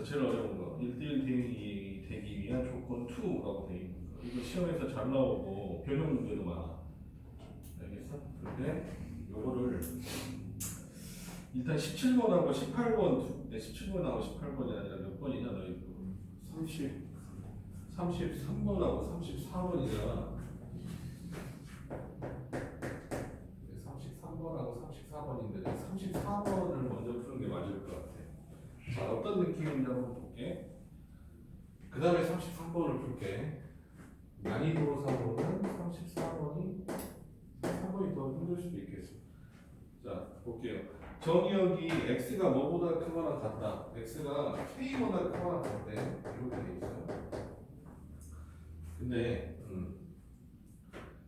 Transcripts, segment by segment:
제일 어려운 거 1대1 대응이 되기 위한 조건 2라고 되어 있는 거. 이거 시험에서 잘 나오고 변형 문제도 많아. 알겠어? 근데 요거를 일단 17번하고 18번, 17번하고 18번이 아니라 몇 번이냐 너희 33번하고 34번이잖아. 33번하고 34번인데 34번을 먼저 푸는 게 맞을 것 같아. 자, 어떤 느낌인지 한번 볼게. 그 다음에 33번을 풀게. 난이도상으로는 34번이 3번이 더 힘들 수도 있겠어. 자, 볼게요. 정의역이 x가 뭐보다 크거나 같다. x가 k보다 크거나 같대. 이렇게 돼 있어요. 근데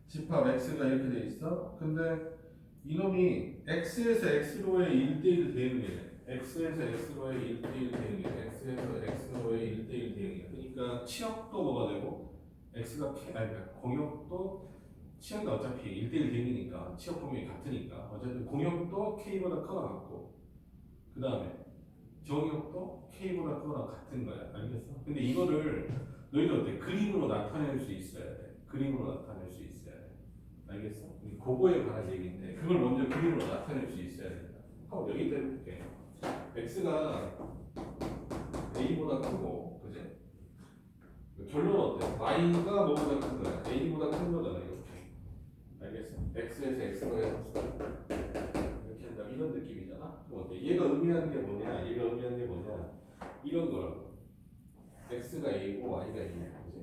집합 x가 이렇게 돼 있어. 근데 이놈이 x에서 x로의 1대1 대응이래. x에서 x로의 1대1 대응이래. x에서 x로의 1대1 대응이야. 그러니까 치역도 뭐가 되고 x가 공역도 치역이 어차피 1대1 대응이니까 치역 공역이 같으니까 어쨌든 공역도 k보다 크거나 같고 그 다음에 정역도 k보다 크거나 같은 거야. 알겠어? 근데 이거를 너희는 어때? 그림으로 나타낼 수 있어야 돼. 그림으로 나타낼 수 있어야 돼. 알겠어? 그거에 관한 얘기인데 그걸 먼저 그림으로 나타낼 수 있어야 된다. 여기 때문에 x가 a보다 크고, 그지? 결론은 어때? y가 뭐보다 큰 거야? a보다 큰 거잖아. 이렇게. 알겠어? x에서 x로의 함수다. 이렇게 한다. 이런 느낌이잖아. 그럼 어때? 얘가 의미하는 게 뭐냐? 얘가 의미하는 게 뭐냐? 이런 거라고. x가 a고 y가 a야. 그지?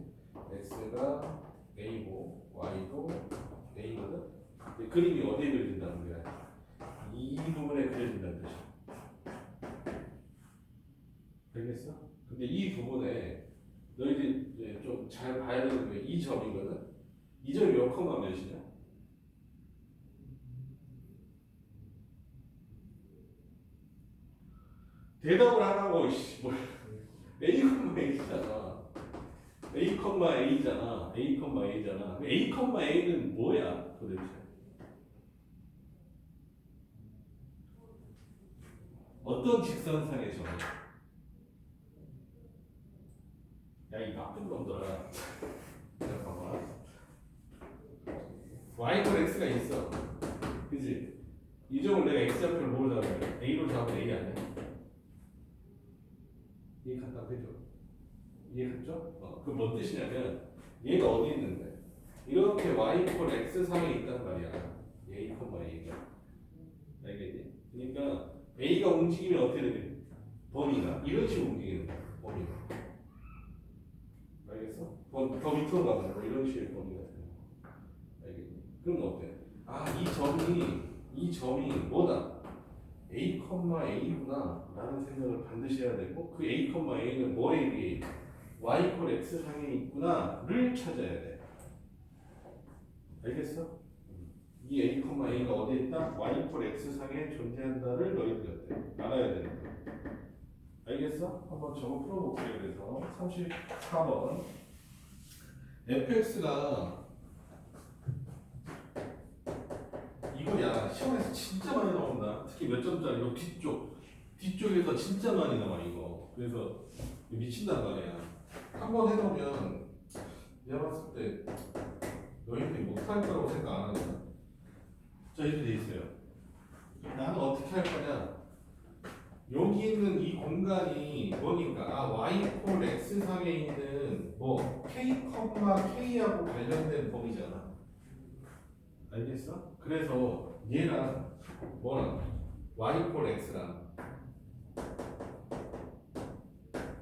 x가 a고 y도 a거든? 그림이 어디에 그려진다는 거야? 이 부분에 그려진다는 뜻이야. 알겠어? 근데 이 부분에 너희들이 좀 잘 봐야 되는 게 이 점이거든? 이 점이 몇 컴마 몇이냐? 대답을 하라고. 뭐 a, a잖아. a, a잖아. a, a잖아. a, a는 뭐야 도대체? 어떤 직선상의 점이야? 야, 이 나쁜 놈들아. 잠깐만. y과 x가 있어. 그지? 이 점을 내가 x좌표를 뭐로 잡으면 a로 잡으면 a 아니야? 이해 간다, 그죠? 이해 갔죠? 그럼 뭔 뜻이냐면 얘가 어디 있는데? 이렇게 y 콜 x 상에 있단 말이야. a, a가. 알겠지? 그러니까 a가 움직이면 어떻게 되냐? 범위가 이런 식으로 움직이는 거야. 범위가. 알겠어? 더 밑으로 가면 뭐 이런 식의 범위가 되는 거야. 알겠지? 그럼 어때? 이 점이 뭐다? a, a구나 라는 생각을 반드시 해야 되고 그 a, a는 뭐에 비해 y 콜 x 상에 있구나를 찾아야 돼. 알겠어? 이 a, a가 어디에 있다? y 콜 x 상에 존재한다를 너희들이 알아야 되는 거야. 알겠어? 한번 저거 풀어볼게요. 그래서 34번 fx가 이거야. 시험에서 진짜 많이 나온다. 특히 몇 점짜리 이 뒤쪽에서 진짜 많이 나와 이거. 그래서 미친단 말이야. 한번 해놓으면 내가 봤을 때 너희들이 못할 거라고 생각 안 하잖아. 자, 이렇게 돼 있어요. 나는 어떻게 할 거냐? 여기 있는 이 공간이 뭐니까? y 콜 x 상에 있는 뭐 k, k하고 관련된 범위잖아. 알겠어? 그래서 얘랑 뭐랑 y 콜 x랑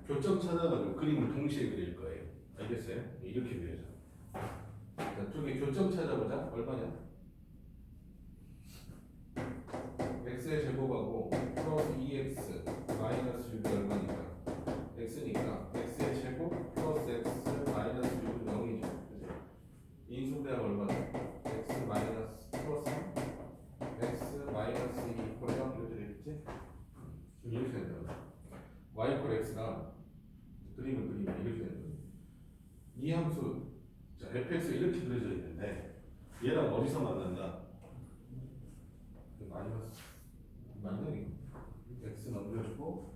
교점 찾아가지고 그림을 동시에 그릴 거예요. 알겠어요? 이렇게 그려져. 자, 저기 교점 찾아보자. 얼마냐? x의 제곱하고 플러스 2x 마이너스 6이 얼마니까? x니까 x의 제곱 플러스 x 마이너스 6은 0이죠. 그죠? 인수분해하면 얼마나? x 마이너스 플러스 x 마이너스 2 콜랑 이렇게 되겠지? 이렇게 된다. y 콜 x가 그림을 이렇게 된다. 이 함수 자, fx 이렇게 그려져 있는데 얘랑 어디서 만난다? 마이너스 x 만들어주고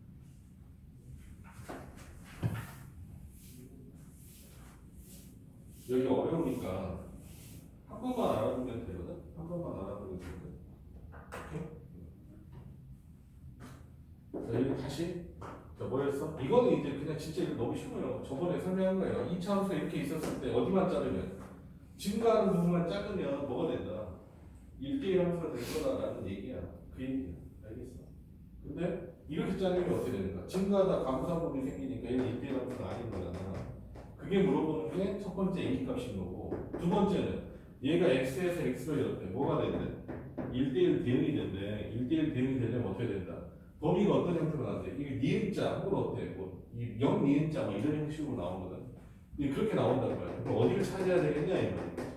여기 어려우니까 한 번만 알아보면 되거든. 한 번만 알아보면 되거든. 오케이? 자, 여기 다시. 자, 뭐였어? 이거는 이제 그냥 진짜 이거 너무 쉬워요. 저번에 설명한 거예요. 이 차함수 이렇게 있었을 때 어디만 자르면 증가하는 부분만 자르면 뭐가 된다. 1대1 함수가 될 거다라는 얘기야. 그 얘기야. 알겠어? 근데 이렇게 자르면 어떻게 되는가? 증가하다 감소한 부분이 생기니까 얘는 1대1 함수가 아닌 거잖아. 그게 물어보는 게 첫 번째 A 값인 거고, 두 번째는 얘가 x에서 x로 이렇대. 뭐가 된대? 1대1 대응이 된대. 1대1 대응이 되려면 어떻게 된다? 범위가 어떤 형태로 나는데 이게 니은자 혹은 어때? 뭐영 니은자 뭐 이런 형식으로 나오거든. 근데 그렇게 나온단 말이야. 그럼 어디를 찾아야 되겠냐 이 말이야.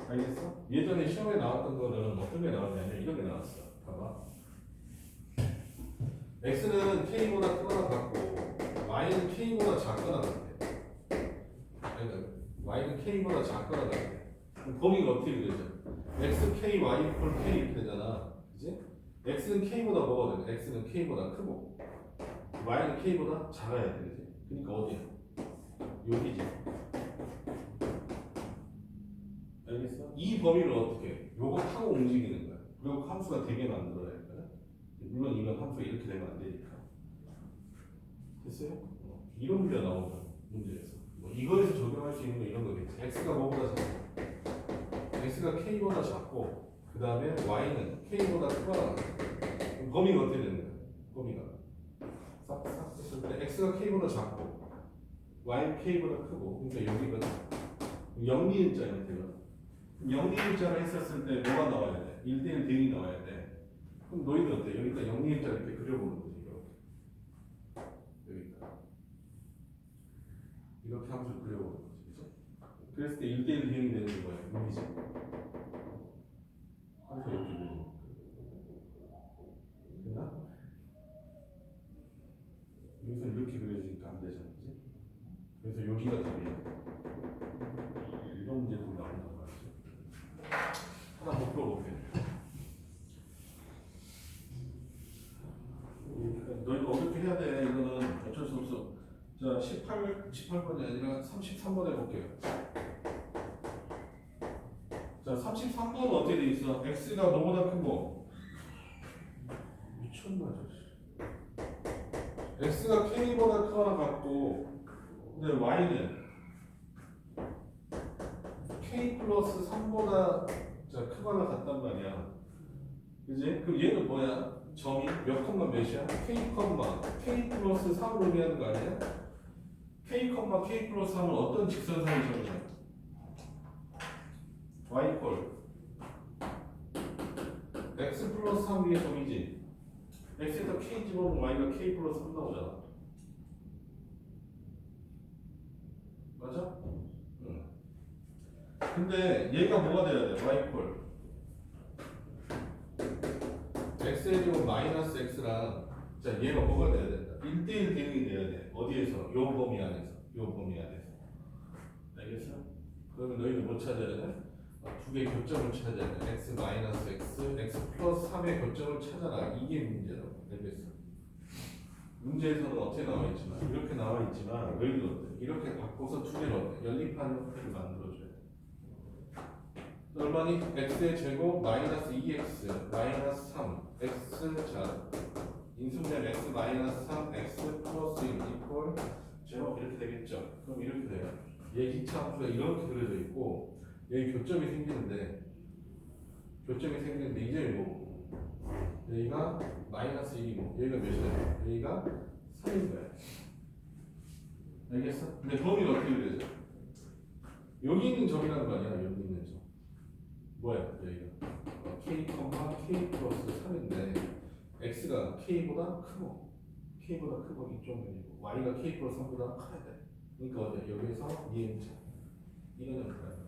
알겠어? 예전에 시험에 나왔던 거는 어떤 게 나왔냐면 이런 게 나왔어. 봐봐. x는 k보다 크거나 같고 y는 k보다 작거나 같대. 그러니까 y는 k보다 작거나 같대. 그럼 범위가 어떻게 되죠? x, k, y equal k 이렇게 되잖아. 그지? x는 k보다 뭐가 돼? x는 k보다 크고 y는 k보다 작아야 돼. 그지? 그러니까 어디야? 여기지. 알겠어? 이 범위를 어떻게 해? 요거 타고 움직이는 거야. 그리고 함수가 되게 만들어야 할거야. 물론 이건 함수가 이렇게 되면 안 되니까. 됐어요? 이런 문제가 나오죠. 문제에서. 뭐 이거에서 적용할 수 있는 거 이런 거겠지. x가 뭐보다 작고 x가 k보다 작고 그 다음에 y는 k보다 크거나 범위가 어떻게 되는 거야? 범위가 싹 했을 때 x가 k보다 작고 y는 k보다 크고 그러니까 여기가 영리은자 형태가 영리일자를 했었을 때 뭐가 나와야 돼? 1대1 대응이 나와야 돼. 그럼 너희들 어때? 여기다 영리일자 이렇게 그려보는 거지. 이렇게. 여기다. 이렇게 함수를 그려보는 거지. 그죠? 그랬을 때 1대1 대응이 되는 게 뭐야? 의미지. 함수 이렇게 그려보는 거. 됐나? 여기서 이렇게 그려지니까 안 되잖아. 그지? 그래서 여기가 답이야. 이런 문제도 나온단 말이지. 하나 더 풀어볼게. 너희가 어떻게 해야 돼? 이거는 어쩔 수 없어. 자, 18번이 아니라 33번 해볼게요. 자, 33번은 어떻게 돼 있어? x가 뭐보다 큰 거? 미쳤나, 저 x가 k보다 크거나 같고, 근데 y는 k 플러스 3보다 자, 크거나 같단 말이야. 그지? 그럼 얘는 뭐야? 점이 몇 컴마 몇이야? k 플러스 3으로 의미하는 거 아니야? k 플러스 3은 어떤 직선상의 점이야? y 콜 x 플러스 3 위에 점이지. x에다 k 집어넣으면 y가 k 플러스 3 나오잖아. 맞아? 응. 근데 얘가 뭐가 돼야 돼? y 콜 x의 제곱 마이너스 x랑 자 얘가 뭐가 돼야 된다? 1대1 대응이 돼야 돼. 어디에서? 요 범위 안에서. 요 범위 안에서. 알겠어? 그러면 너희는 뭐 찾아야 돼? 두 개의 교점을 찾아야 돼. x 마이너스 x, x 플러스 3의 교점을 찾아라. 이게 문제라고. 알겠어? 문제에서는 어떻게 나와 있지만 이렇게 나와 있지만 너희도 어때? 이렇게 바꿔서 두 개를 어때? 연립한 형태를 만들어줘야 돼. 얼마니? x의 제곱 마이너스 2x 마이너스 3 x 자 인수분해 x 마이너스 3 x 플러스 1 이퀄 제곱 이렇게 되겠죠. 그럼 이렇게 돼요. 얘 기차 함수가 이렇게 그려져 있고 여기 교점이 생기는데 이 점이 뭐고 여기가 마이너스 1이고 여기가 몇이야? 여기가 3인 거야. 알겠어? 근데 범위는 어떻게 그려져? 여기 있는 점이라는 거 아니야? 여기 있는 점 뭐야? 여기가 k, k 플러스 3인데 x가 k보다 크고 이쪽은 y가 k 플러스 3보다 커야 돼. 그러니까 어디야? 여기에서 이행차 이런 형태야.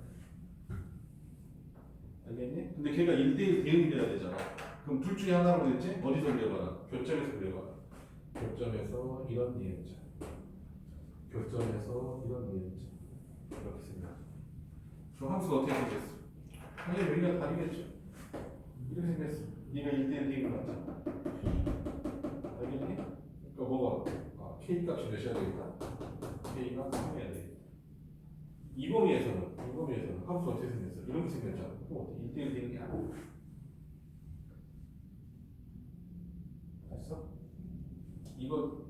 알겠니? 근데 걔가 1대1 대응이 돼야 되잖아. 그럼 둘 중에 하나로 됐지? 어디서 그려봐라? 교점에서 그려봐라. 교점에서 이런 이행차 교점에서 이런 이행차 이렇게 생각해. 그럼 함수가 어떻게 생겼어? 당연히 여기가 다르겠죠. 이렇게 생겼어. 얘가 1대1 대응이 맞잖아. 알겠니? 그러니까 뭐가? k 값이 몇이야 되겠다? k가 3이야 되겠다. 이 범위에서는 함수가 어떻게 생겼어? 이렇게 생겼잖아. 그럼 어때? 1대1 되는 게 아니야. 됐어? 이거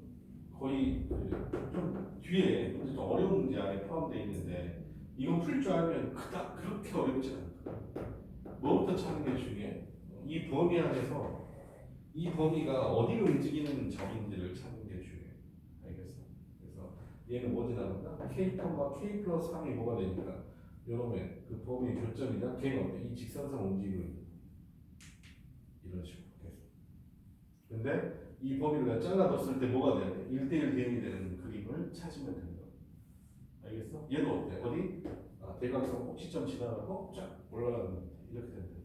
거의 좀 뒤에 문제 좀 어려운 문제 안에 포함되어 있는데 이건 풀 줄 알면 그닥 그렇게 어렵지 않다. 뭐부터 찾는 게 중요해? 이 범위 안에서 이 범위가 어디를 움직이는 점인지를 찾는 게 중요해. 알겠어? 그래서 얘는 뭐지 나온다? K, K 플러스 3이 뭐가 되니까 요놈의 그 범위 교점이나 걔는 어때? 이 직선상 움직이고 있는 이런 식으로 계속. 근데 이 범위를 내가 잘라뒀을 때 뭐가 돼야 돼? 1대1 대응이 되는 그림을 찾으면 되는 거야. 알겠어? 얘도 어때? 어디? 아, 대각선 꼭지점 지나가고 쫙 올라가는 거 이렇게 되는 거야.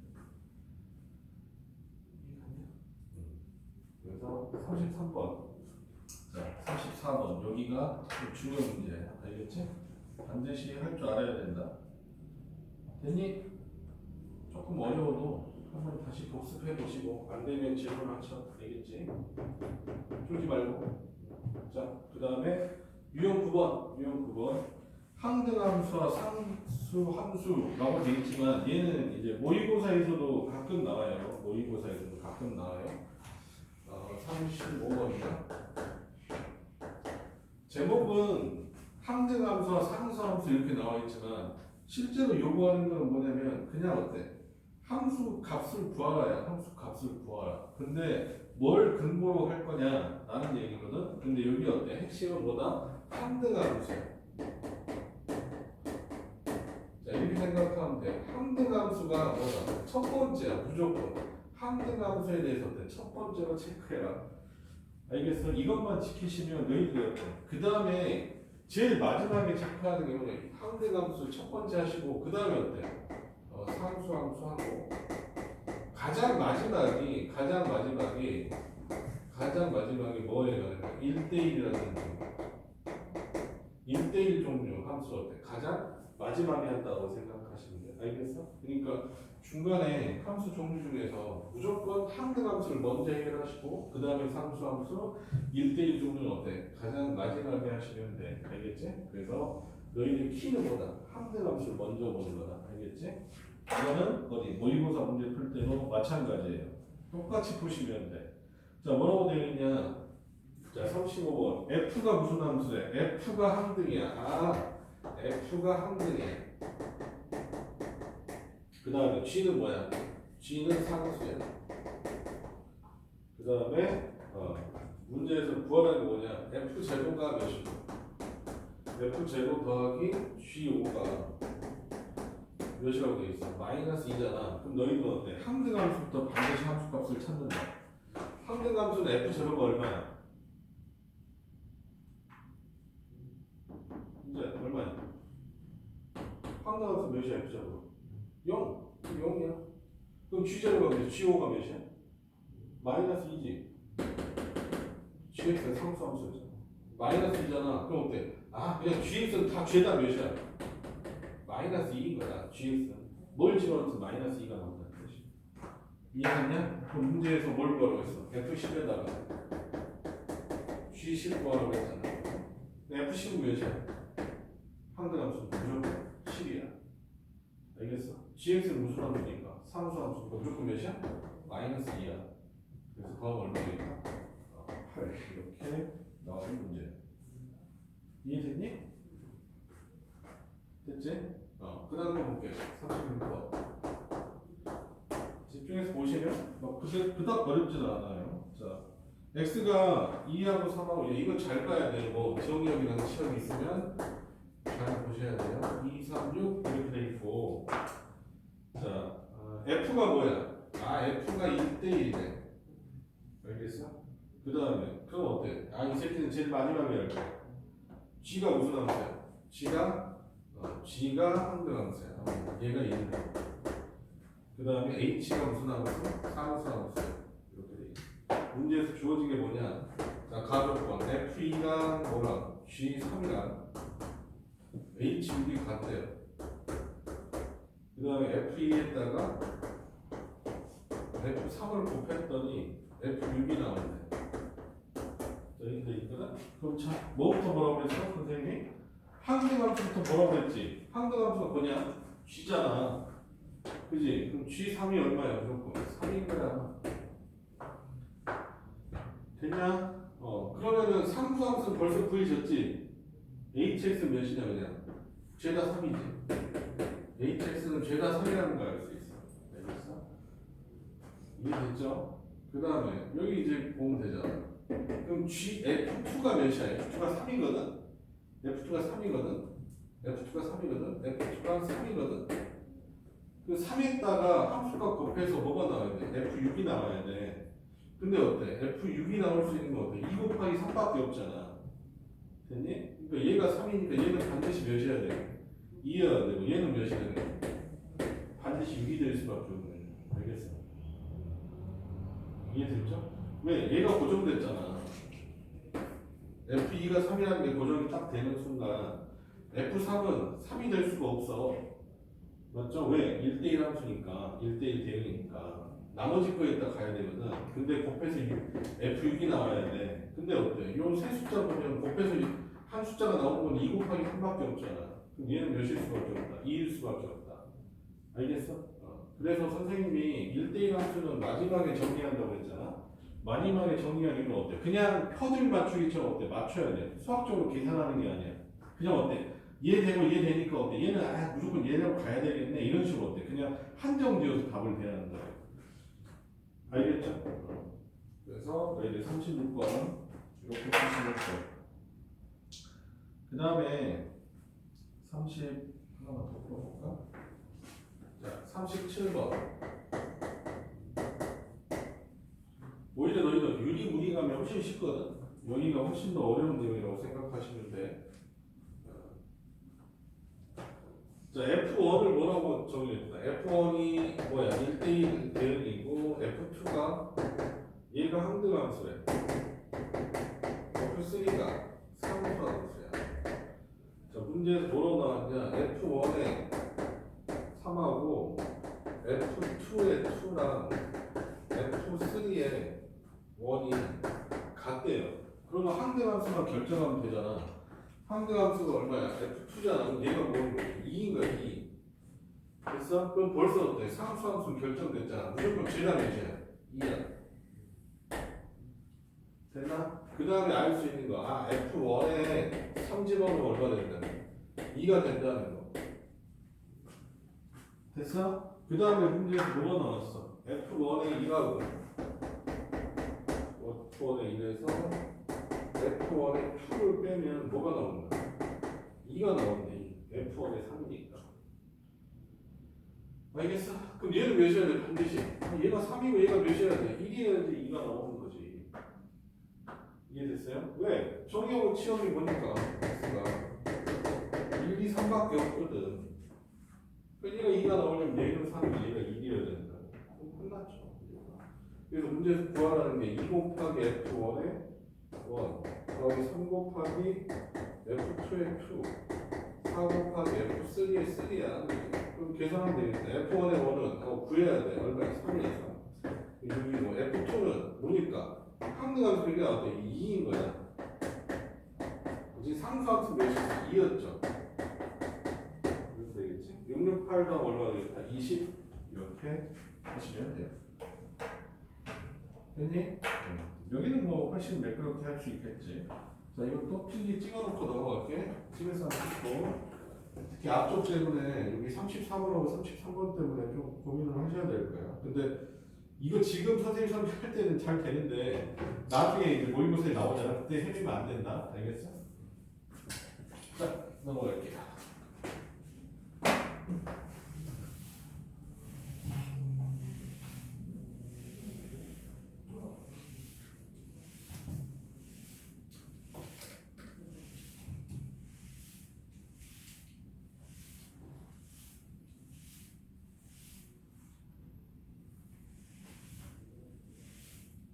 그래서 33번. 자, 34번. 여기가 중요한 문제야. 알겠지? 반드시 할 줄 알아야 된다. 됐니? 조금 어려워도 한번 다시 복습해 보시고 안 되면 질문하셔. 알겠지? 쫄지 말고. 자, 그 다음에 유형 9번. 항등함수와 상수 함수라고 되어 있지만 얘는 이제 모의고사에서도 가끔 나와요. 35번이야. 제목은 항등함수와 상수함수 이렇게 나와 있지만 실제로 요구하는 건 뭐냐면 그냥 어때? 함수 값을 구하라야. 함수 값을 구하라. 근데 뭘 근거로 할 거냐 라는 얘기거든. 근데 여기 어때? 핵심은 뭐다? 항등함수야. 자, 이렇게 생각하면 돼. 항등함수가 뭐다? 첫 번째야. 무조건 항등함수에 대해서 어때? 첫 번째로 체크해라. 알겠어? 이것만 지키시면 너희들이 어때? 그 다음에 제일 마지막에 체크하는 게 뭐냐? 항등함수 첫 번째 하시고 그 다음에 어때? 상수 함수 하고 가장 마지막이 뭐예요? 1대1이라는 1대1 종류 함수 어때? 가장 마지막에 한다고 생각하시면 돼. 알겠어? 그러니까 중간에 함수 종류 중에서 무조건 항등함수를 먼저 해결하시고 그 다음에 상수함수 1대1 종류는 어때? 가장 마지막에 하시면 돼. 알겠지? 그래서 너희들 키는 뭐다? 항등함수를 먼저 보는 거다. 알겠지? 이거는 어디 모의고사 문제 풀 때도 마찬가지예요. 똑같이 푸시면 돼. 자, 뭐라고 되어 있냐? 자, 35번. F가 무슨 함수야? F가 항등이야. 아, F가 항등이야. 그 다음에 G는 뭐야? G는 상수야. 그 다음에 문제에서 구하라는 게 뭐냐? F 제곱가 몇이고? F 제곱 더하기 G5가 몇이라고 되어 있어? 마이너스 2잖아. 그럼 너희는 어때? 항등함수부터 반드시 함수값을 찾는다. 항등함수는 F 제곱가 얼마야? 이제 얼마야? 항등함수 몇이야? F 제곱? 0. 0이야. 그럼 G 제곱가 몇이야? G5가 몇이야? 마이너스 2지. GX가 상수함수였잖아. 마이너스 2잖아. 그럼 어때? 아, 그냥 GX는 다 죄다 몇이야? 마이너스 2인 거야. GX는 뭘 집어넣어서 마이너스 2가 나온다는 뜻이. 이해했냐? 그럼 문제에서 뭘 구하라고 했어? F10에다가 G10 구하라고 했잖아. F10은 몇이야? 항등함수 무조건 10이야. 알겠어? GX는 무슨 함수니까? 상수함수니까 무조건 몇이야? 마이너스 2야. 그래서 더하면 얼마니까? 8 이렇게 나오는 문제. 이해됐니? 됐지? 그 다음 거 볼게요. 36번. 집중해서 보시면 그닥 어렵지는 않아요. 자, x가 2하고 3하고 이거 잘 봐야 돼요. 뭐 지역력이라는 시험이 있으면 잘 보셔야 돼요. 2, 3, 6 이렇게 돼 있고, 자, f가 뭐야? 아, f가 1대1이네. 알겠어? 그 다음에 그럼 어때? 아, 이 새끼는 제일 마지막에 할 거야. g가 무슨 함수야? g가 항등함수야. 얘가 있는. 그 다음에 h가 무슨 함수? 상수함수. 이렇게 돼 있어. 문제에서 주어진 게 뭐냐? 자, 가족권 f2랑 뭐랑 g3이랑 h6이 같대요. 그 다음에 f2에다가 f3을 곱했더니 f6이 나오네. 자, 이렇게 돼 있거든? 그럼 자, 뭐부터 뭐라고 그랬어? 선생님이? 항등함수부터 뭐라고 그랬지? 항등함수가 뭐냐? G잖아. 그지? 그럼 G3이 얼마야? 무조건 3인 거야. 됐냐? 그러면은 상수함수는 벌써 구해졌지? HX 몇이냐 그냥? 죄다 3이지. HX는 죄다 3이라는 걸 알 수 있어. 알겠어? 이해됐죠? 그 다음에 여기 이제 보면 되잖아. 그럼 F2가 몇이야? F2가 3이거든? F2가 3이거든? F2가 3이거든? F2가 3이거든? 그 3에다가 함수값 곱해서 뭐가 나와야 돼? F6이 나와야 돼. 근데 어때? F6이 나올 수 있는 거 어때? 2 곱하기 3밖에 없잖아. 됐니? 그러니까 얘가 3이니까 얘는 반드시 몇이어야 돼? 2여야 되고 얘는 몇이어야 돼? 반드시 6이 될 수밖에 없네. 알겠어? 이해됐죠? 왜? 얘가 고정됐잖아. F2가 3이라는 게 고정이 딱 되는 순간 F3은 3이 될 수가 없어. 맞죠? 왜? 1대1 함수니까 1대1 대응이니까 나머지 거에다 가야 되거든. 근데 곱해서 F6이 나와야 돼. 근데 어때? 요 세 숫자 보면 곱해서 한 숫자가 나오는 건 2 곱하기 3밖에 없잖아. 그럼 얘는 몇일 수밖에 없다? 2일 수밖에 없다. 알겠어? 그래서 선생님이 1대1 함수는 마지막에 정리한다고 했잖아. 마지막에 정리하기는 어때? 그냥 퍼즐 맞추기처럼 어때? 맞춰야 돼. 수학적으로 계산하는 게 아니야. 그냥 어때? 얘 되고 얘 되니까 어때? 얘는 무조건 얘라고 가야 되겠네. 이런 식으로 어때? 그냥 한정 지어서 답을 대야 한다. 알겠죠? 그래서 이제 36번 이렇게 쓰시면 돼. 그 다음에 30 하나만 더 풀어볼까? 자, 37번. 오히려 너희도 유리무리 가면 훨씬 쉽거든. 여기가 훨씬 더 어려운 내용이라고 생각하시면 돼. 자, F1을 뭐라고 정의했다? F1이 뭐야? 1대1 대응이고 F2가 얘가 항등함수래. F3가 상수함수야. 자, 문제에서 뭐로 나왔냐? F1에 3하고 F2에 2랑 F3에 1이 같대요. 그러면 항등함수만 결정하면 되잖아. 항등함수가 얼마야? F2잖아. 그럼 얘가 뭐인 거야? 2인 거야, 2. 됐어? 그럼 벌써 어때? 상수함수는 결정됐잖아. 무조건 죄다 몇이야? 2야. 됐나? 그 다음에 알 수 있는 거. F1에 3집어넣으면 얼마 된다는 거? 2가 된다는 거. 됐어? 그 다음에 문제에서 뭐가 나왔어? F1에 2하고 F1에 1에서 F1에 2를 빼면 뭐가 나온다? 2가 나온대. F1에 3이니까. 알겠어? 그럼 얘는 몇이어야 돼? 반드시. 얘가 3이고 얘가 몇이어야 돼? 1이어야지 2가 나오는 거지. 이해됐어요? 왜? 정의하고 치형이 보니까 X가 1, 2, 3밖에 없거든. 그러니까 얘가 2가 나오려면 얘는 3이고 얘가 1이어야 된다. 그럼 끝났죠. 그래서 문제에서 구하라는 게 2 곱하기 F1에 1 더하기 3 곱하기 F2에 2 4 곱하기 F3에 3야. 그럼 계산하면 되겠다. F1의 1은 구해야 돼. 얼마야? 3이야. 3. 여기 뭐 F2는 뭐니까? 항등함수 그게 어때? 2인 거야. 지금 상수함수 몇이 2였죠. 그래서 되겠지? 668당 얼마 되겠다? 20 이렇게 하시면 돼요. 됐니? 여기는 뭐 훨씬 매끄럽게 할 수 있겠지. 자, 이것도 필기 찍어놓고 넘어갈게. 집에서 찍고. 특히 앞쪽 때문에 여기 33번하고 33번 때문에 좀 고민을 하셔야 될 거야. 근데 이거 지금 선생님 설명할 때는 잘 되는데 나중에 이제 모의고사에 나오잖아. 그때 헤매면 안 된다. 알겠어? 자, 넘어갈게요.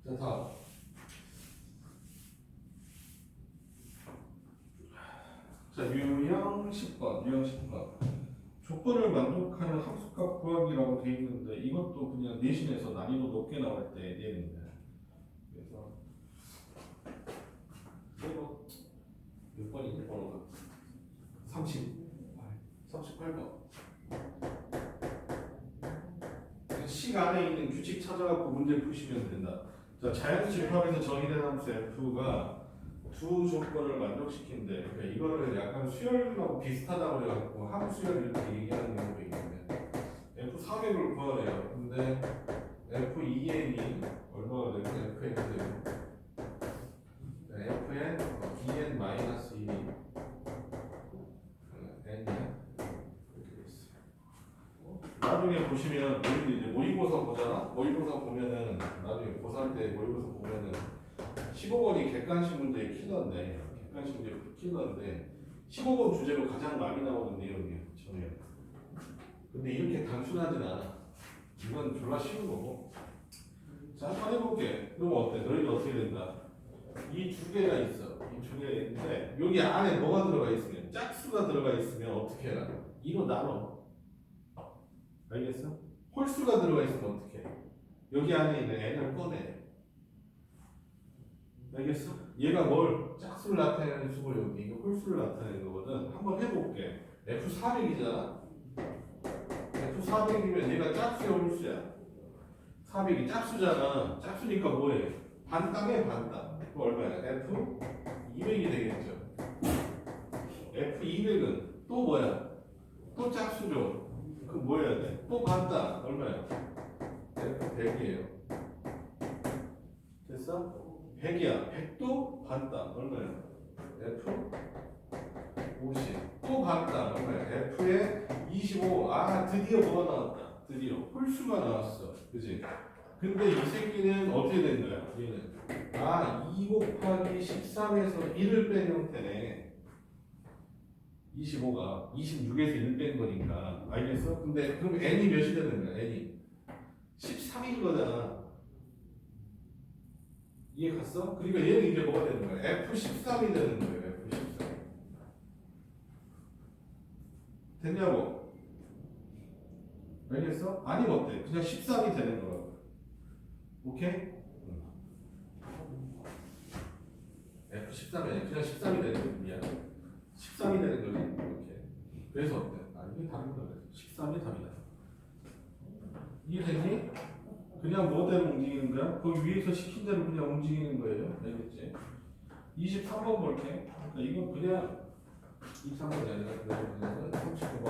자, 다음. 자, 유형 10번, 유형 10번. 조건을 만족하는 함수값 구하기라고 되어 있는데 이것도 그냥 내신에서 난이도 높게 나올 때 내는데. 그래서 이거 몇 번이냐? 번호가 38번. 식 안에 있는 규칙 찾아갖고 문제 푸시면 된다. 자, 자연집합에서 정의된 함수 f가 두 조건을 만족시킨대. 그러니까 이거를 약간 수열하고 비슷하다고 해갖고 함수열 이렇게 얘기하는 경우도 있는데 f300을 구하래요. 근데 f2n이 얼마가 되고 fn이 되고 fn 2n 마이너스 1이 n이야. 나중에 보시면 우리 이제 모의고사 보잖아. 모의고사 보면은 나중에 고3 때 모의고사 보면은 15번이 객관식 문제의 킬러인데 객관식 문제 킬러인데 15번 주제로 가장 많이 나오는 내용이에요. 전혀. 근데 이렇게 단순하진 않아. 이건 졸라 쉬운 거고. 자, 한번 해볼게. 그럼 어때? 너희들 어떻게 된다? 이 두 개가 있어. 이 두 개가 있는데 여기 안에 뭐가 들어가 있으면 짝수가 들어가 있으면 어떻게 해라? 2로 나눠. 알겠어? 홀수가 들어가 있으면 어떻게 해? 여기 안에 있는 n을 꺼내. 알겠어? 얘가 뭘 짝수를 나타내는 수고 여기 이거 홀수를 나타내는 거거든. 한번 해볼게. F400이잖아. F400이면 얘가 짝수야 홀수야? 400이 짝수잖아. 짝수니까 뭐해? 반땅에 반땅. 그거 얼마야? F200이 되겠죠. F200은 또 뭐야? 또 짝수죠. 그럼 뭐 해야 돼? 또 반땅. 얼마야? F100이에요. 됐어? 100이야. 100도 반땅. 얼마야? F50. 또 반땅. 얼마야? F에 25. 아, 드디어 뭐가 나왔다. 드디어 홀수가 나왔어. 그지? 근데 이 새끼는 어떻게 된 거야? 얘는. 아, 2 곱하기 13에서 1을 뺀 형태네. 25가 26에서 1 뺀 거니까. 알겠어? 근데 그럼 n이 몇이 되는 거야? n이 13인 거잖아. 이해 갔어? 그러니까 얘는 이제 뭐가 되는 거야? F13이 되는 거예요. F13. 됐냐고? 알겠어? 아니면 어때? 그냥 13이 되는 거라고. 오케이? F13이 그냥 13이 되는 거지. 미안. 13이 되는 거지. 이렇게. 그래서 어때? 아, 이게 답인 거야. 13이 답이다. 이해되니? 그냥 뭐대로 움직이는 거야? 거기 위에서 시킨 대로 그냥 움직이는 거예요. 알겠지? 23번 볼게. 그러니까 이건 그냥 23번이 아니라 그냥 39번.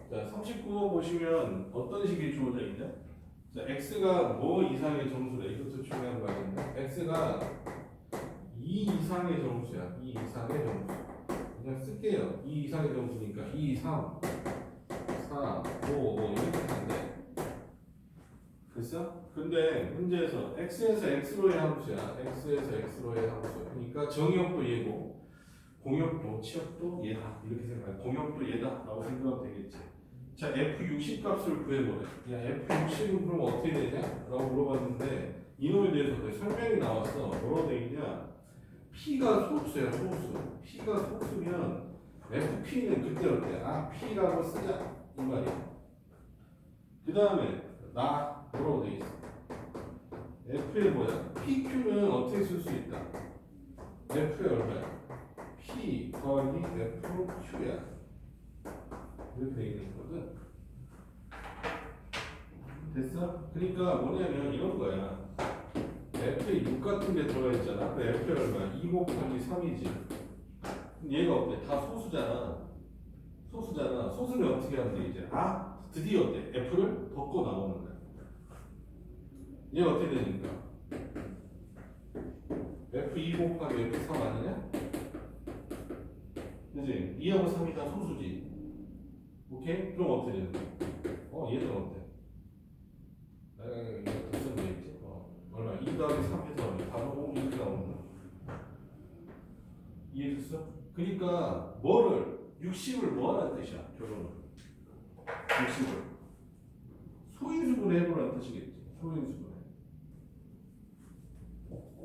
자, 39번 보시면 어떤 식이 주어져 있냐? 자, x가 뭐 이상의 점수래. 이것도 중요한 거 아닌데. x가 2 이상의 점수야. 2 이상의 점수. 그냥 쓸게요. 2 이상의 점수니까 2, 3, 4, 5, 5 이렇게 한대. 됐어? 근데 문제에서 x에서 x로의 함수야. x에서 x로의 함수. 그러니까 정의역도 얘고 공역도 치역도 얘다. 이렇게 생각해. 공역도 얘다 라고 생각하면 되겠지. 자, F60 값을 구해보래. 야, F60은 그럼 어떻게 되냐? 라고 물어봤는데 이놈에 대해서 설명이 나왔어. 뭐라고 돼 있냐? P가 소수야, 소수. P가 소수면 FP는 그때 어때? 아, P라고 쓰자. 이 말이야. 그 다음에 나 뭐라고 돼 있어? F에 뭐야? PQ는 어떻게 쓸 수 있다? F에 얼마야? P 더하기 FQ야. 이렇게 돼 있는 거거든. 됐어? 그러니까 뭐냐면 이런 거야. F에 6 같은 게 들어가 있잖아. 그 F에 얼마야? 2 곱하기 3이지. 얘가 어때? 다 소수잖아. 소수잖아. 소수는 어떻게 하면 돼 이제? 아, 드디어 어때? F를 덮고 나오는 거야. 얘가 어떻게 되니까? F2 곱하기 F3 아니냐? 그지? 2하고 3이 다 소수지. 오케이? 그럼 어떻게 되는 거야? 얘는 어때? 이거 무슨 얘기지? 얼마? 2 더하기 3 해서 바로 5 이렇게 나오는 거야. 이해됐어? 그러니까 뭐를 60을 뭐하라는 뜻이야? 결론은 60을 소인수분해 해보라는 뜻이겠지. 소인수분해.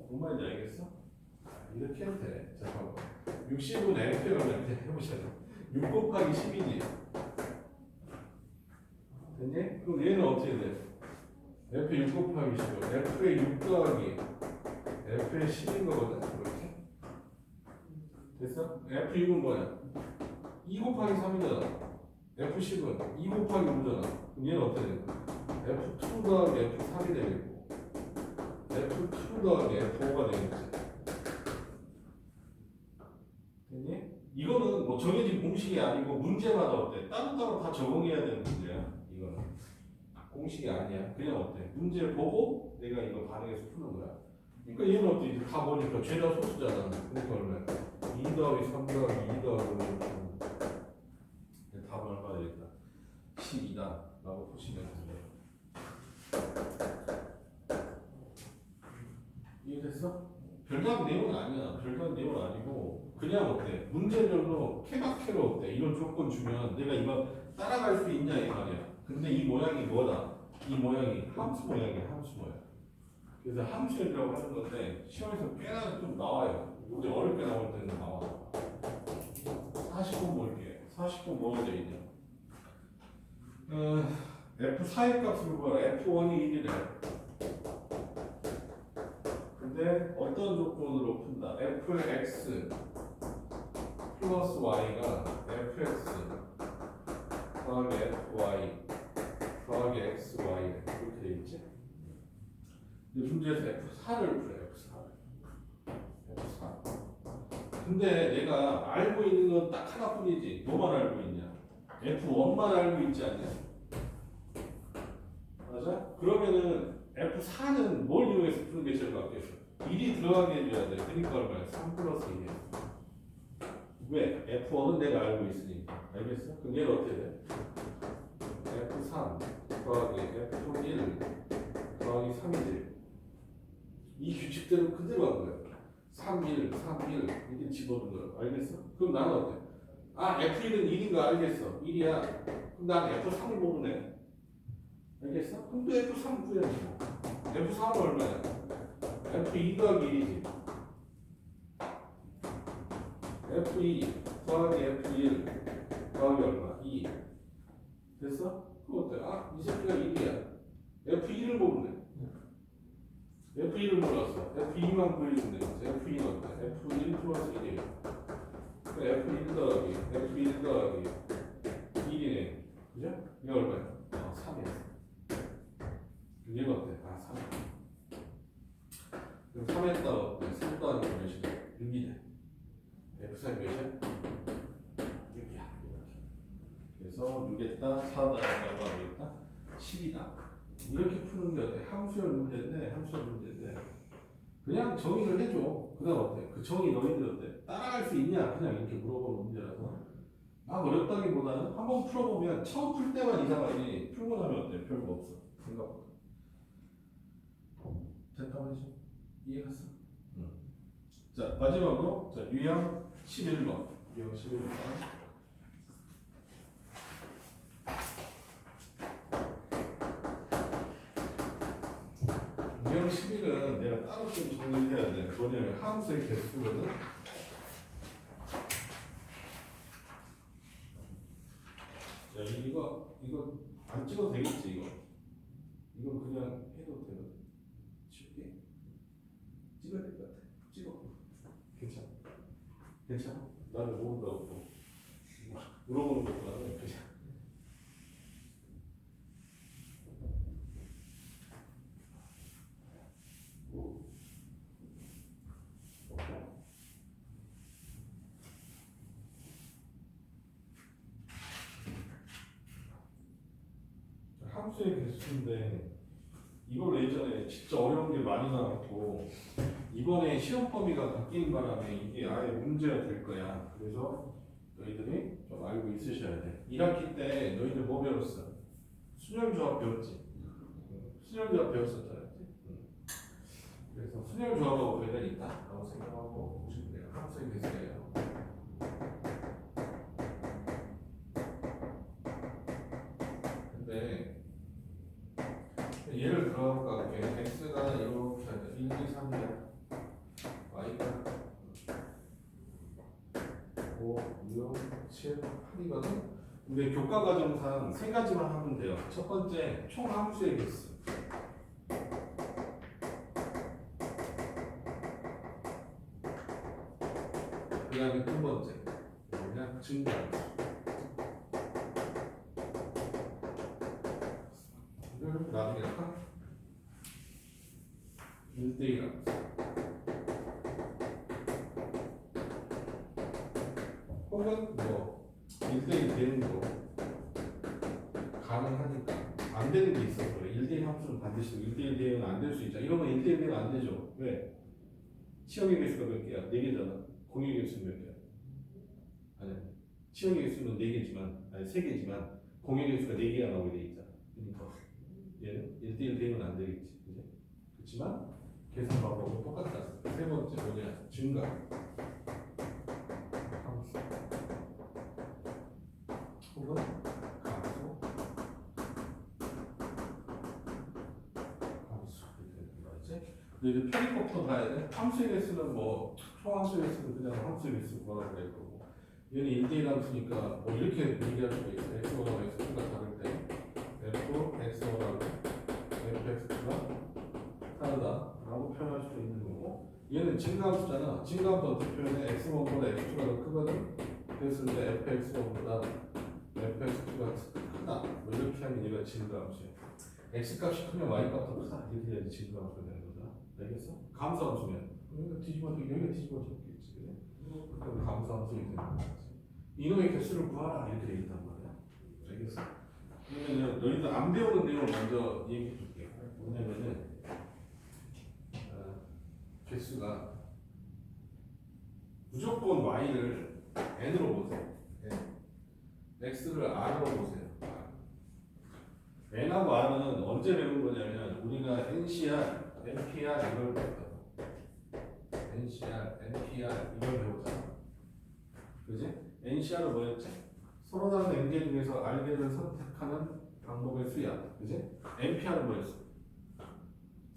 뭔 말인지 알겠어? 이렇게 해도 돼. 잠깐만. 60은 F에 얼마인지 해보자. 6 곱하기 10이지. 됐니? 그럼 얘는 어떻게 돼? F 6 곱하기 10. F에 6 더하기 F에 10인 거거든. 이렇게. 됐어? F6은 뭐야? 곱하기 3이잖아. F10은 2 곱하기 5잖아. 그럼 얘는 어떻게 되는 거야? F2 더하기 F3이 되겠고 F2 더하기 F5가 되겠지. 됐니? 이거는 뭐 정해진 공식이 아니고 문제마다 어때? 따로따로 다 적응해야 되는 문제야. 이거는 공식이 아니야. 그냥 어때? 문제를 보고 내가 이거 반응해서 푸는 거야. 그러니까 얘는 어때? 이제 다 보니까 죄다 소수잖아. 그러니까 얼마야? 2 더하기 3 더하기 2 더하기 5 답은 얼마 되겠다? 12다 라고 보시면 됩니다. 이해됐어? 별다른 내용은 아니야. 별다른 내용은 아니고 그냥 어때? 문제별로 케바케로 어때? 이런 조건 주면 내가 이거 따라갈 수 있냐 이 말이야. 근데 이 모양이 뭐다? 이 모양이 함수 모양이야. 함수 모양. 그래서 함수라고 하는 건데 시험에서 꽤나 좀 나와요. 우리 어렵게 나올 때는 나와. 40번 볼게. 40번 뭐가 되어 있냐? F4의 값을 구하라. F1이 1이래. 근데 어떤 조건으로 푼다? fx 플러스 y가 fx 더하기 fy 더하기 xy 이렇게 돼 있지? 근데 문제에서 f4를 풀어요. f4. 근데 내가 알고 있는 건 딱 하나뿐이지. 뭐만 알고 있냐? F1만 알고 있지 않냐? 맞아? 그러면은 F4는 뭘 이용해서 푸는 게 제일 낫겠어? 1이 들어가게 해줘야 돼. 그러니까 얼마야? 3 플러스 1이야. 왜? F1은 내가 알고 있으니까. 알겠어? 그럼 얘는 어떻게 돼? F3 더하기 F1 더하기 3이지. 이 규칙대로 그대로 한 거야. 3, 1, 3, 1 이렇게 집어넣은 거야. 알겠어? 그럼 나는 어때? 아, F1은 1인 거 알겠어. 1이야. 그럼 난 F3을 모르네. 알겠어? 그럼 또 F3 구해야지 뭐. F3은 얼마야? F2 더하기 1이지. F2 더하기 F1 더하기 얼마? 2. 됐어? 그럼 어때? 아, 이 새끼가 1이야. F1을 모르네. F1을 몰랐어. F2만 구해주면 되겠지. F2는 어때? F1 플러스 1이에요. F1 더하기 F1 더하기 1이네. 그죠? 이거 얼마야? 3이야. 얘가 어때? 아, 3. 그럼 3에다 어때? 3 더하기 몇이야? 6이네. F3 몇이야? 6이야. 그래서 6에다 4 더하기 얼마 되겠다? 10이다. 이렇게 푸는 게 어때? 함수열 문제인데, 그냥 정의를 해줘. 그 다음 어때? 그 정의 너희들 어때? 따라갈 수 있냐? 그냥 이렇게 물어보는 문제라서. 막 어렵다기보다는 한번 풀어보면 처음 풀 때만 이상하지 풀고 나면 어때? 별거 없어. 생각보다. 됐다 말이죠? 이해갔어? 응. 자, 마지막으로 자, 유형 11번. 유형 11번. 유형 11은 내가 따로 좀 정리를 해야 돼. 뭐냐면 함수의 개수거든. 자, 이거 안 찍어도 되겠지, 이거. 이건 그냥 해도 되거든. 쉽게. 찍어야 될 것 같아. 찍어. 괜찮아. 괜찮아? 나는 모른다고 또. 물어보는 것보다는 그냥. 함수의 개수인데 이걸 예전에 진짜 어려운 게 많이 나왔고 이번에 시험 범위가 바뀌는 바람에 이게 아예 문제가 될 거야. 그래서 너희들이 좀 알고 있으셔야 돼. 1학기 때 너희들 뭐 배웠어? 순열조합 배웠지? 순열조합 배웠었잖아. 그래서 순열조합하고 관련이 있다라고 생각하고 보시면 돼요. 함수의 개수예요. 근데 예를 들어볼까? x가 이렇게 하자. 1, 2, 3이야. y가 5, 6, 7, 8이거든? 근데 교과 과정상 세 가지만 하면 돼요. 첫 번째, 총 함수의 개수. 그 다음에 두 번째, 그냥 증가함수. 나중에 할까? 1대1 함수. 혹은 뭐 1대1 대응도 가능하니까 안 되는 게 있어서 그래. 1대1 함수는 반드시 1대1 대응은 안 될 수 있잖아. 이런 건 1대1 대응 안 되죠. 왜? 치역의 개수가 몇 개야? 4개잖아. 공역의 개수는 몇 개야? 아니, 치역의 개수는 4개지만, 아니 3개지만 공역의 개수가 4개가 나오게 돼 있잖아. 그러니까 얘는 1대1 대응은 안 되겠지. 그지? 그렇지만 계산 방법은 똑같다. 세 번째 뭐냐? 증가. 함수. 혹은 감소. 함수. 이렇게 되는 거지. 근데 이제 편의법도 봐야 돼. 함수의 개수는 뭐 초함수의 개수는 그냥 함수의 개수 구하라고 될 거고. 얘는 1대1 함수니까 뭐 이렇게 얘기할 수가 있어. x하고 x가 다를 때 f, x하고 fx가 다르다라고 표현할 수도 있는 거고. 얘는 증가함수잖아. 증가함수 어떻게 표현해? x1보다 x2가 더 크거든. 그랬을 때 fx1보다 fx2가 크다. 뭐 이렇게 하면 얘가 증가함수야. x 값이 크면 y 값도 크다. 이렇게 해야지 증가함수가 되는 거잖아. 알겠어? 감소함수면 여기가 뒤집어졌겠지. 그래? 그럼 감소함수가 되는 거지. 이놈의 개수를 구하라 이렇게 돼 있단 말이야. 알겠어? 그러면은 너희들 안 배우는 내용을 먼저 얘기해 줄게. 뭐냐면은 개수가 무조건 y를 n으로 보세요. x를 r로 보세요. n하고 r은 언제 배운 거냐면 우리가 NCR, NPR 이걸 배웠다고. NCR, NPR 이걸 배웠잖아. 그지? NCR은 뭐였지? 서로 다른 n개 중에서 r개를 선택하는 방법의 수야. 그지? NPR은 뭐였어?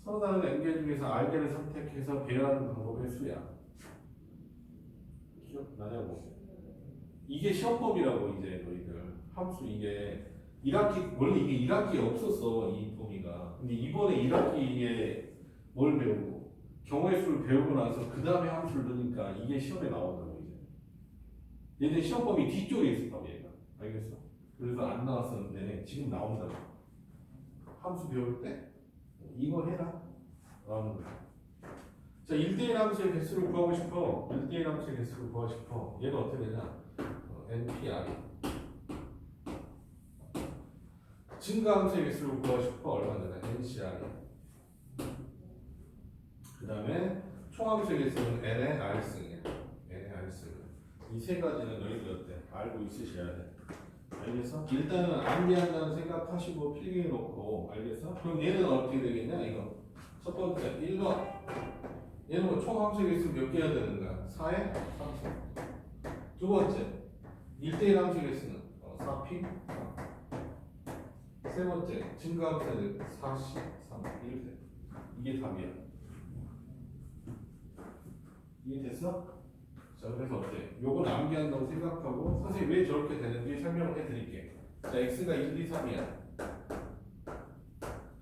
서로 다른 n개 중에서 r개를 선택해서 배열하는 방법의 수야. 기억나냐고. 이게 시험법이라고 이제 너희들 함수 이게 1학기 원래 이게 1학기에 없었어 이 범위가. 근데 이번에 1학기에 뭘 배우고 경우의 수를 배우고 나서 그 다음에 함수를 넣으니까 이게 시험에 나온다고 이제. 얘는 시험법이 뒤쪽에 있었다고 얘가. 알겠어? 그래서 안 나왔었는데 지금 나온다고. 함수 배울 때 이거 해라 라는 거야. 자, 1대1 함수의 개수를 구하고 싶어. 1대1 함수의 개수를 구하고 싶어. 얘는 어떻게 되냐? NPR이. 증가 함수의 개수를 구하고 싶어. 얼마 되나? NCR이. 그 다음에 총함수의 개수는 N의 R승이야. N의 R승. 이 세 가지는 너희들 어때? 알고 있으셔야 돼. 알겠어? 일단은 암기한다는 생각하시고 필기해 놓고. 알겠어? 그럼 얘는 어떻게 되겠냐? 이거. 첫 번째, 1번. 얘는 뭐 총함수의 개수 몇 개가 되는 거야? 4의 30. 두 번째, 1대1 함수의 개수는 4p. 세 번째, 증가함수는 43. 이렇게 돼. 이게 답이야. 이해됐어? 자, 그래서 어때? 요건 암기한다고 생각하고 선생님 왜 저렇게 되는지 설명을 해드릴게. 자, x가 1, 2, 3이야.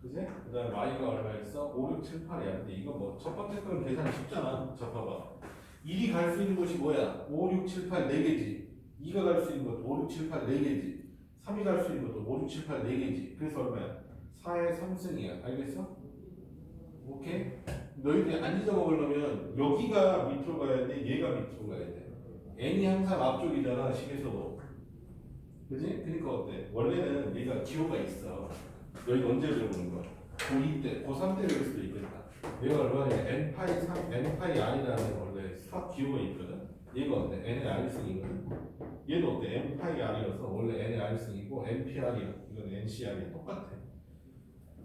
그지? 그 다음에 y가 얼마였어? 5, 6, 7, 8이야. 근데 이거 뭐 첫 번째 거는 계산이 쉽잖아. 자, 봐봐. 1이 갈 수 있는 곳이 뭐야? 5, 6, 7, 8, 4개지. 2가 갈 수 있는 것도 5, 6, 7, 8, 4개지. 3이 갈 수 있는 것도 5, 6, 7, 8, 4개지. 그래서 얼마야? 4의 3승이야. 알겠어? 오케이? 너희들이 안 잊어먹으려면 여기가 밑으로 가야 돼, 얘가 밑으로 가야 돼. n이 항상 앞쪽이잖아, 식에서도. 그지? 그러니까 어때? 원래는 얘가 기호가 있어. 여기 언제 배우는 거야? 고2 때, 고3 때 배울 수도 있겠다. 얘가 얼마냐? n파이 3, n파이 r이라는 원래 수학 기호가 있거든? 얘가 어때? n의 r승이거든? 얘도 어때? n파이 r이어서 원래 n의 r승이고 npr이야. 이건 ncr이 똑같아.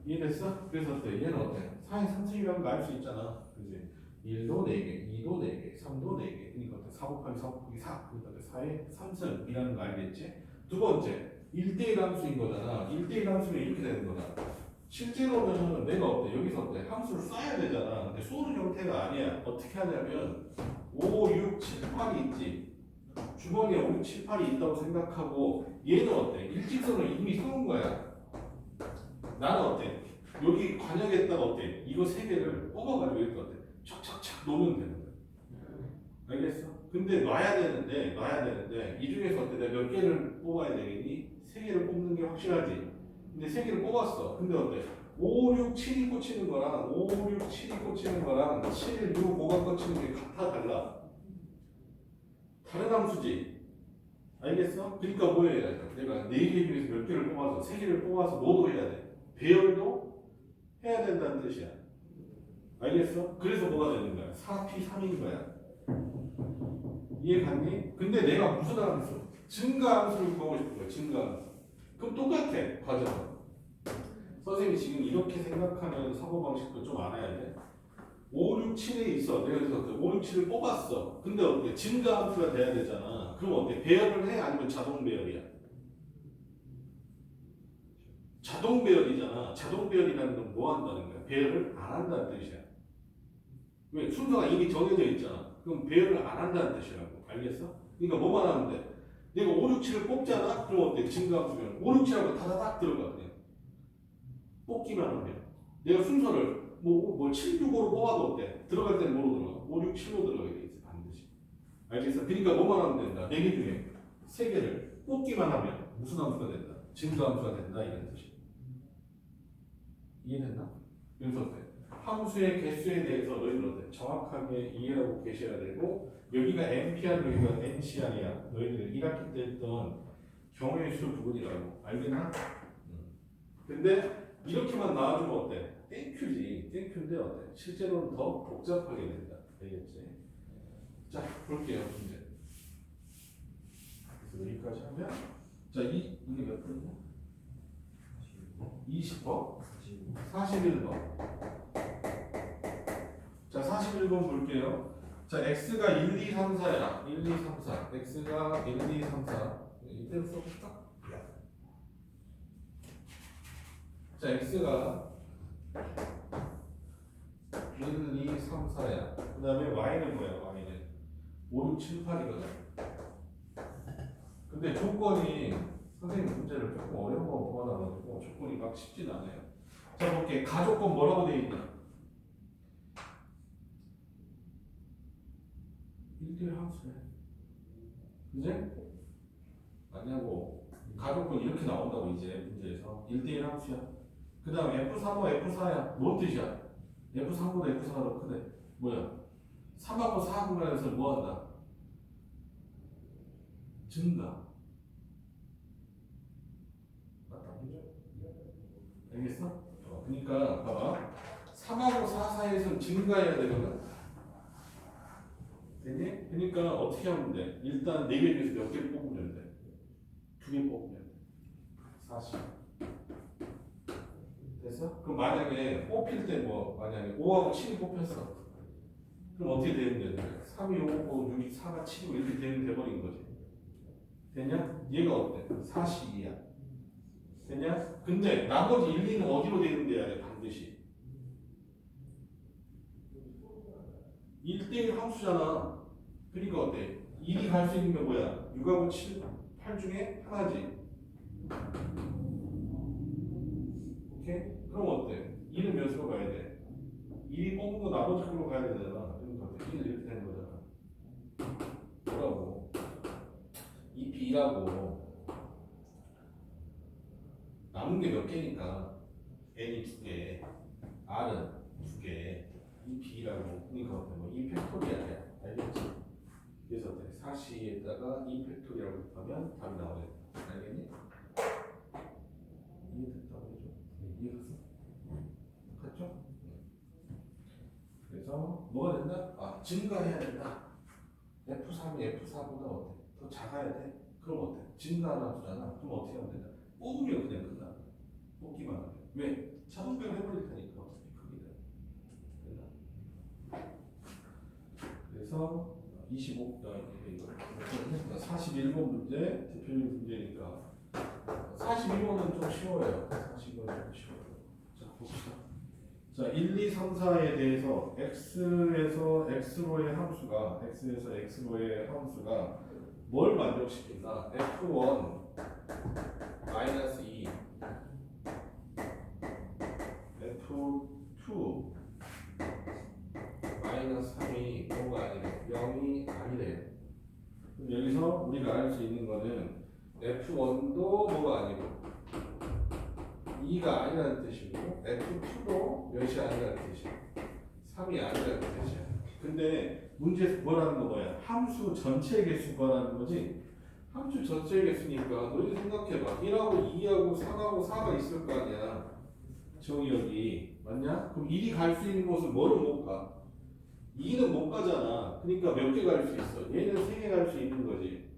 이해됐어? 그래서 어때? 얘는 어때? 4의 3승이라는 거 알 수 있잖아. 그지? 1도 4개, 2도 4개, 3도 4개. 그러니까 어때? 4 곱하기 4 곱하기 4. 그러니까 4의 3승이라는 거 알겠지? 두 번째, 1대1 함수인 거잖아. 1대1 함수는 이렇게 되는 거다. 실제로는 내가 어때? 여기서 어때? 함수를 써야 되잖아. 근데 쏘는 형태가 아니야. 어떻게 하냐면 5, 6, 7, 8이 있지. 주머니에 5, 6, 7, 8이 있다고 생각하고 얘는 어때? 일직선을 이미 쏘는 거야. 나는 어때? 여기 관역에다가 어때? 이거 세 개를 뽑아가지고 이렇게 어때? 촥촥촥 놓으면 되는 거야. 알겠어? 근데 놔야 되는데 이 중에서 어때? 내가 몇 개를 뽑아야 되겠니? 세 개를 뽑는 게 확실하지. 근데 세 개를 뽑았어. 근데 어때? 5, 6, 7이 꽂히는 거랑 5, 6, 7이 꽂히는 거랑 7, 6, 5가 꽂히는 게 같아 달라. 다른 함수지. 알겠어? 그러니까 뭐 해야 돼? 내가 4개 중에서 몇 개를 뽑아서 3개를 뽑아서 뭐도 해야 돼? 배열도 해야 된다는 뜻이야. 알겠어? 그래서 뭐가 되는 거야? 4p 3인 거야. 이해 갔니? 근데 내가 무슨 함수? 증가함수를 구하고 싶은 거야. 증가함수. 그럼 똑같아. 과정은. 선생님이 지금 이렇게 생각하는 사고방식도 좀 알아야 돼. 5, 6, 7에 있어. 내가 그래서 5, 6, 7을 뽑았어. 근데 어때? 증가함수가 돼야 되잖아. 그럼 어때? 배열을 해? 아니면 자동 배열이야? 자동 배열이잖아. 자동 배열이라는 건 뭐 한다는 거야? 배열을 안 한다는 뜻이야. 왜? 순서가 이미 정해져 있잖아. 그럼 배열을 안 한다는 뜻이라고. 알겠어? 그러니까 뭐만 하면 돼? 내가 5, 6, 7을 뽑잖아? 그럼 어때? 증가함수면 5, 6, 7하고 다다닥 들어가. 그냥. 뽑기만 하면. 내가 순서를 뭐 7, 6, 5로 뽑아도 어때? 들어갈 때는 뭐로 들어가? 5, 6, 7로 들어가야 되겠지. 반드시. 알겠어? 그러니까 뭐만 하면 된다. 4개 중에 3개를 뽑기만 하면 무슨 함수가 된다? 증가함수가 된다. 이런 뜻이야. 이해됐나? 그래서 어때? 함수의 개수에 대해서 너희들 어때? 정확하게 이해하고 계셔야 되고 여기가 NPR, 여기가 NCR이야. 너희들 1학기 때 했던 경우의 수 부분이라고. 알겠나? 근데 이렇게만 나와주면 어때? 땡큐지. 땡큐인데 어때? 실제로는 더 복잡하게 된다. 되겠지? 자, 볼게요. 문제. 그래서 여기까지 하면 자, 이게 몇 번이냐? 20번? 41번. 자, 41번 볼게요. 자, x가 1, 2, 3, 4야. 1, 2, 3, 4. x가 1, 2, 3, 4. 이대로 써볼까? 자, x가 1, 2, 3, 4야. 그 다음에 y는 뭐야? y는 5, 6, 7, 8이거든. 근데 조건이 선생님 문제를 조금 어려운 거 뽑아놔가지고 조건이 막 쉽진 않아요. 자, 볼게. 가조건 뭐라고 되어 있냐? 1대1 함수네. 그지? 맞냐고. 가조건 이렇게 나온다고 이제 문제에서 1대1 함수야. 그 다음 F3호 F4야. 뭔 뜻이야? F3보다 F4가 더 크대. 뭐야? 3하고 4 구간에서 뭐 한다? 증가. 맞다. 그죠? 알겠어? 그러니까 봐봐. 3하고 4 사이에서는 증가해야 되거든. 되니? 그러니까 어떻게 하면 돼? 일단 4개 중에서 몇 개 뽑으면 돼? 2개 뽑으면 돼. 40. 됐어? 그럼 만약에 뽑힐 때 뭐 만약에 5하고 7이 뽑혔어. 그럼 어떻게 되는 거야? 3이 5고 6이 4가 7이고 이렇게 되는 돼버린 거지. 되냐? 얘가 어때? 42야. 되냐? 근데 나머지 1, 2는 어디로 되는 데야 돼? 반드시. 1대1 함수잖아. 그러니까 어때? 1이 갈 수 있는 게 뭐야? 6하고 7, 8 중에 하나지. 오케이? 그럼 어때? 2는 몇으로 가야 돼? 1이 뽑은 거 나머지 걸로 가야 되잖아. 그러니까 어때? 2는 이렇게 되는 거잖아. 뭐라고? 2B라고. 남은 게 몇 개니까 n이 2개, r은 2개, 2B라고. 그러니까 어때? 뭐 2팩토리얼이야. 알겠지? 그래서 어때? 4C에다가 2팩토리얼을 곱하면 답이 나오겠다. 알겠니? 이해됐다고 해줘. 이해갔어? 갔죠? 그래서 뭐가 된다? 아, 증가해야 된다. F3이 F4보다 어때? 더 작아야 돼? 그럼 어때? 증가하는 함수잖아. 그럼 어떻게 하면 된다? 뽑으면 그냥 끝나. 뽑기만 하면. 왜? 자동배열 해버릴 테니까 어차피 크게 돼. 됐나? 그래서 25, 이거 41번 문제, 대표적인 문제니까 41번은 좀 쉬워요. 41번은 좀 쉬워요. 자, 봅시다. 자, 1, 2, 3, 4에 대해서 x에서 x로의 함수가 뭘 만족시킨다? f1 마이너스 2 f2 마이너스 3이 뭐가 아니래? 0이 아니래. 그럼 여기서 우리가 알 수 있는 거는 f1도 뭐가 아니고 2가 아니라는 뜻이고 F2도 몇이 아니라는 뜻이야. 3이 아니라는 뜻이야. 근데 문제에서 뭐라는 거 뭐야? 함수 전체 개수 구하라는 거지. 함수 전체 개수니까 너희들 생각해봐. 1하고 2하고 3하고 4가 있을 거 아니야. 정의역이 맞냐? 그럼 1이 갈 수 있는 곳은 뭐를 못 가? 2는 못 가잖아. 그러니까 몇 개 갈 수 있어? 얘는 3개 갈 수 있는 거지.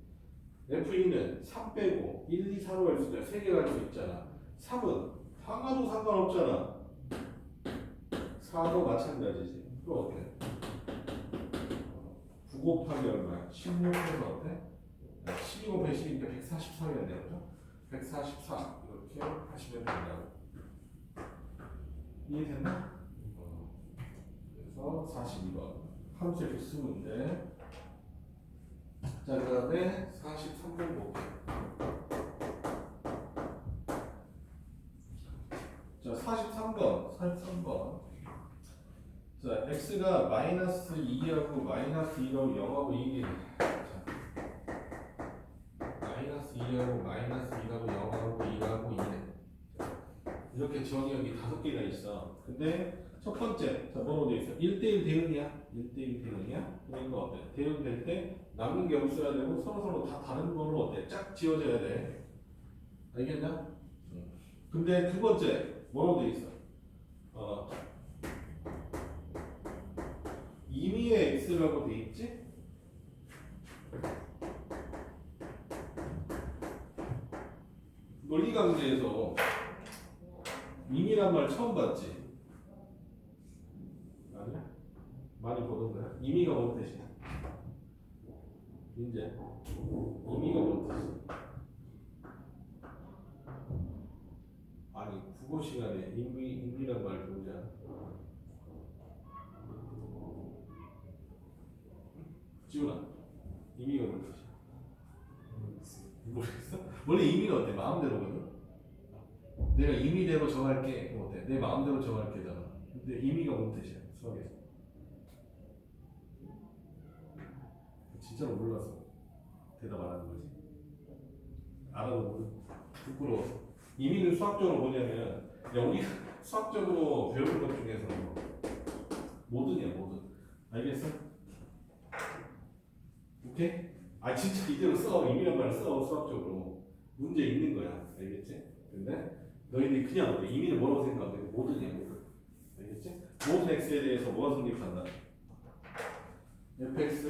F2는 3 빼고 1, 2, 4로 갈 수 있잖아. 3개 갈 수 있잖아. 3은 4가도 상관없잖아. 4도 마찬가지지. 또 어때? 9 곱하기 얼마야? 16에서 어때? 12 곱하기 12니까 144가 되죠? 144 이렇게 하시면 된다고. 이해됐나? 그래서 42번 함수의 필수 문제. 자, 그 다음에 43번 볼게요. 자, 43번. 자, x가 마이너스 2하고 마이너스 2하고 0하고 1이 마이너스 2하고 마이너스 2하고 0하고 1하고 2네. 이렇게 정의역이 5개가 있어. 근데 첫 번째, 자, 뭐로 돼 있어? 1대1 대응이야. 1대1 대응이야. 그러니까 어때? 대응될 때 남는 게 없어야 되고 서로서로 다 다른 걸로 어때? 짝 지어져야 돼. 알겠냐? 근데 두 번째, 뭐로 돼 있어? 임의의 x라고 돼 있지? 논리 강좌에서 임의란 말 처음 봤지? 아니야? 많이 보던 거야? 임의가 뭔 뜻이야? 이제 임의가 뭔 뜻이야? 아니 국어 시간에 임의란 말 배우지 않아? 지훈아, 임의가 뭔 뜻이야? 모르겠어? 원래 임의는 어때? 마음대로거든? 내가 임의대로 정할게. 그럼 어때? 내 마음대로 정할게잖아. 근데 임의가 뭔 뜻이야? 수학에서. 진짜로 몰라서 대답 안 하는 거지? 알아도 모르 부끄러워서. 임의는 수학적으로 뭐냐면, 야, 우리가 수학적으로 배우는 것 중에서 뭐든이야, 뭐든. 알겠어? 오케이? 아, 진짜 이대로 써. 임의란 말을 써. 수학적으로. 문제 있는 거야. 알겠지? 근데 너희들이 그냥 어때? 임의를 뭐라고 생각하면 돼? 뭐든이야, 뭐든. 알겠지? 모든 x에 대해서 뭐가 성립한다? fx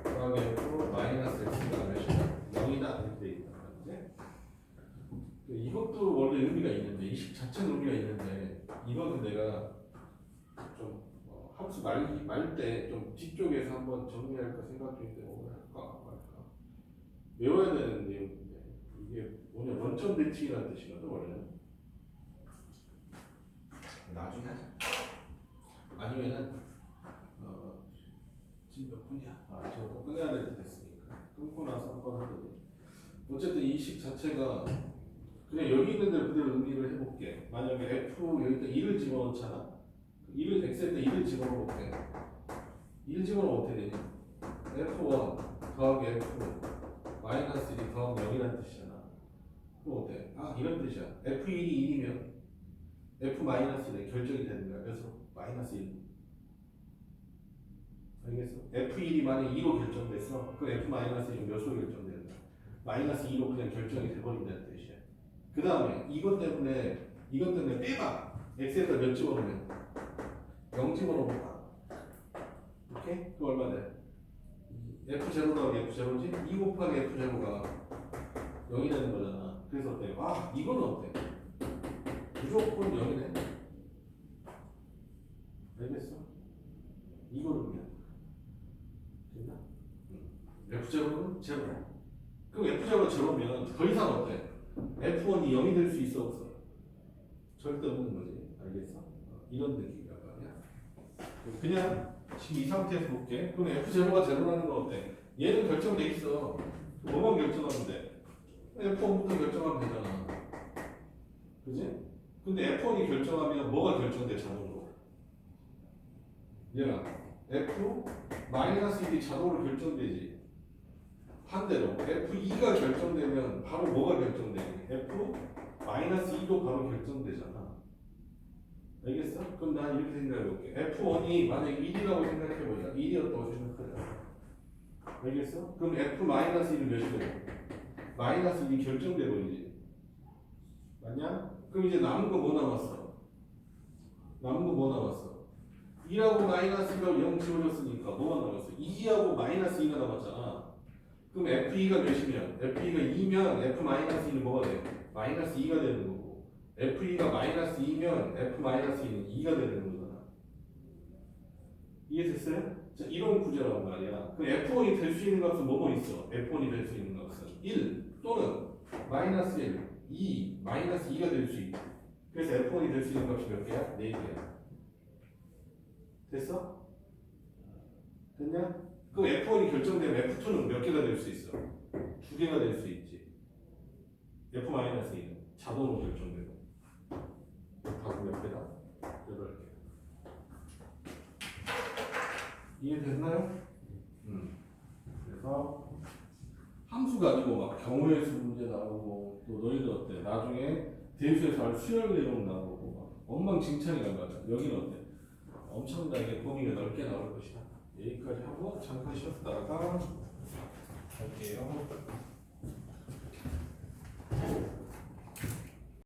더하기 f 마이너스 x가 몇이다? 0이다. 이렇게 돼 있다. 이것도 원래 의미가 있는데, 이 식 자체는 의미가 있는데, 이거는 내가 좀 함수 말 때 좀 뒤쪽에서 한번 정리할까 생각 중인데, 오늘 할까 말까. 외워야 되는 내용인데, 이게 뭐냐, 원점 대칭이라는 뜻이거든, 원래는. 나중에 하자. 아니면은, 지금 몇 분이야? 아, 저거 끝내야 될 때 됐으니까. 끊고 나서 한번 하거든. 어쨌든 이 식 자체가 그냥 여기 있는 데를 그대로 의미를 해볼게. 만약에 f 여기다 2를 집어넣잖아. 2를 x에다 2를 집어넣을게. 1 집어넣으면 어떻게 되냐? f1 더하기 f 마이너스 1이 더하기 0이라는 뜻이잖아. 그럼 어때? 아, 이런 뜻이야. f1이 1이면 f 마이너스 1에 결정이 되는 거야. 그래서 마이너스 1. 알겠어? f1이 만약 2로 결정됐어. 그럼 f 마이너스 1은 몇으로 결정되는 거야? 마이너스 2로 그냥 결정이 돼버린다는 뜻이야. 그 다음에 이것 때문에 빼봐. x에다 몇 집어넣으면 0 집어넣어볼까? 오케이? 그 얼마 돼? f0 더하기 f0지? 2 곱하기 f0가 0이 되는 거잖아. 그래서 어때? 아, 이거는 어때? 무조건 0이네. 알겠어? 이거는 그냥 됐나? f0는 0. 그럼 f0가 0이면 더 이상 어때? f1이 0이 될 수 있어 없어? 절대 없는 거지. 알겠어? 이런 느낌이란 말이야. 그냥 지금 이 상태에서 볼게. 그럼 f0가 0라는 건 어때? 얘는 결정돼 있어. 뭐만 결정하면 돼? f1부터 결정하면 되잖아. 그지? 근데 f1이 결정하면 뭐가 결정돼 자동으로? 얘가 f 마이너스 1이 자동으로 결정되지. 반대로 F2가 결정되면 바로 뭐가 결정되니? F-2도 바로 결정되잖아. 알겠어? 그럼 난 이렇게 생각해볼게. F1이 만약에 1이라고 생각해보자. 1이었다고 생각하자. 알겠어? 그럼 F-1은 몇이 돼? 마이너스 1이 결정돼버리지. 맞냐? 그럼 이제 남은 거 뭐 남았어? 남은 거 뭐 남았어? 2하고 마이너스 2가 0 지워졌으니까 뭐가 남았어? 2하고 마이너스 2가 남았잖아. 그럼 F2가 몇이면? F2가 2면 F-2는 뭐가 돼? 마이너스 2가 되는 거고 F2가 마이너스 2면 F-2는 2가 되는 거잖아. 이해됐어요? 자, 이런 구조란 말이야. 그럼 F1이 될 수 있는 값은 뭐뭐 있어? F1이 될 수 있는 값은 1 또는 마이너스 1, 2, 마이너스 2가 될 수 있고 그래서 F1이 될 수 있는 값이 몇 개야? 4개야. 됐어? 됐냐? 그럼 F1이 결정되면 F2는 몇 개가 될 수 있어? 2개가 될 수 있지. F-2는 자동으로 결정되고 답은 몇 개다? 8개. 이해됐나요? 그래서 함수 가지고 막 경우의 수 문제 나오고 또 너희들 어때? 나중에 대수에서 할 수열 내용 나오고 막 엉망진창이란 말이야. 여기는 어때? 엄청나게 범위가 넓게 나올 것이다. 여기까지 하고 잠깐 쉬었다가 할게요.